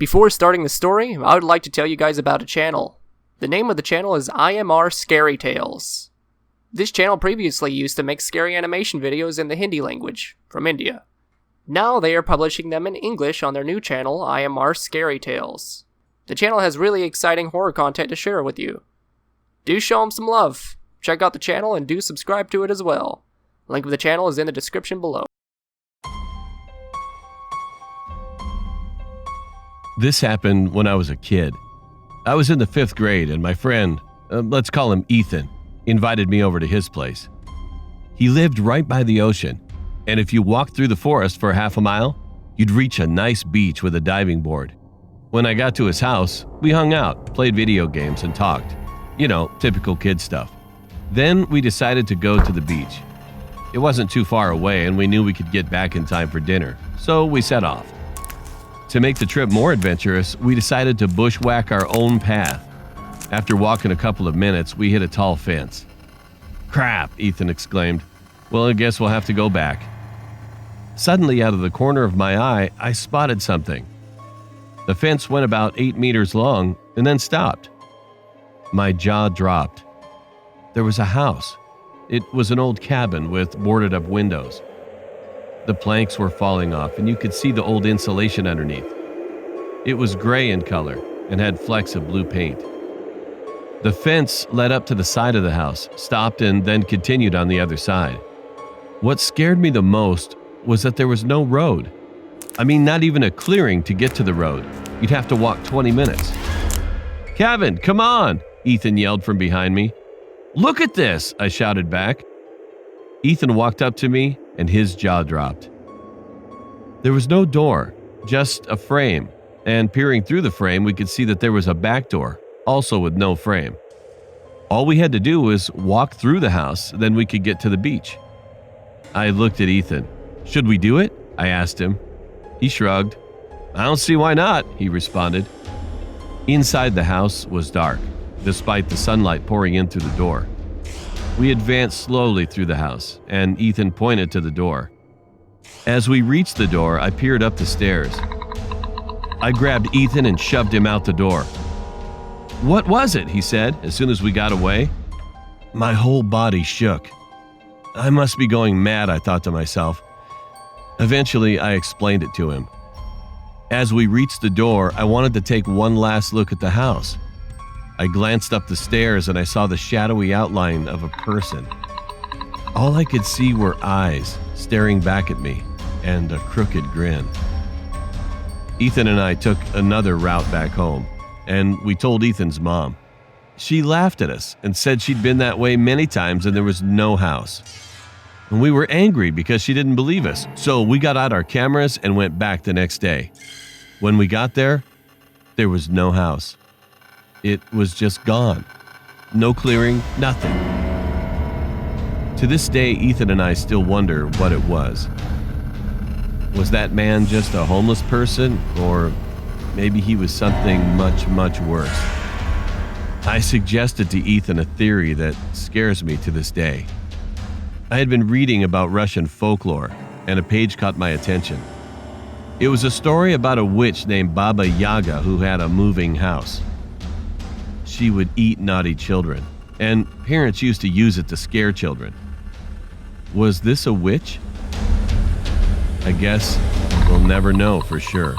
Before starting the story, I would like to tell you guys about a channel. The name of the channel is IMR Scary Tales. This channel previously used to make scary animation videos in the Hindi language, from India. Now they are publishing them in English on their new channel, IMR Scary Tales. The channel has really exciting horror content to share with you. Do show them some love. Check out the channel and do subscribe to it as well. Link of the channel is in the description below. This happened when I was a kid. I was in the 5th grade and my friend, let's call him Ethan, invited me over to his place. He lived right by the ocean, and if you walked through the forest for half a mile, you'd reach a nice beach with a diving board. When I got to his house, we hung out, played video games, and talked. You know, typical kid stuff. Then we decided to go to the beach. It wasn't too far away and we knew we could get back in time for dinner, so we set off. To make the trip more adventurous, we decided to bushwhack our own path. After walking a couple of minutes, we hit a tall fence. "Crap," Ethan exclaimed. "Well, I guess we'll have to go back." Suddenly, out of the corner of my eye, I spotted something. The fence went about 8 meters long and then stopped. My jaw dropped. There was a house. It was an old cabin with boarded-up windows. The planks were falling off and you could see the old insulation underneath. It was gray in color and had flecks of blue paint. The fence led up to the side of the house, stopped, and then continued on the other side. What scared me the most was that there was no road. I mean, not even a clearing to get to the road. You'd have to walk 20 minutes. "Kevin, come on!" Ethan yelled from behind me. "Look at this!" I shouted back. Ethan walked up to me and his jaw dropped. There was no door, just a frame, and peering through the frame we could see that there was a back door, also with no frame. All we had to do was walk through the house, then we could get to the beach. I looked at Ethan. "Should we do it?" I asked him. He shrugged. "I don't see why not," he responded. Inside the house was dark, despite the sunlight pouring in through the door. We advanced slowly through the house, and Ethan pointed to the door. As we reached the door, I peered up the stairs. I grabbed Ethan and shoved him out the door. "What was it?" he said as soon as we got away. My whole body shook. I must be going mad, I thought to myself. Eventually, I explained it to him. As we reached the door, I wanted to take one last look at the house. I glanced up the stairs and I saw the shadowy outline of a person. All I could see were eyes staring back at me and a crooked grin. Ethan and I took another route back home, and we told Ethan's mom. She laughed at us and said she'd been that way many times and there was no house. And we were angry because she didn't believe us, so we got out our cameras and went back the next day. When we got there was no house. It was just gone. No clearing, nothing. To this day, Ethan and I still wonder what it was. Was that man just a homeless person, or maybe he was something much, much worse? I suggested to Ethan a theory that scares me to this day. I had been reading about Russian folklore, and a page caught my attention. It was a story about a witch named Baba Yaga who had a moving house. She would eat naughty children, and parents used to use it to scare children. Was this a witch? I guess we'll never know for sure.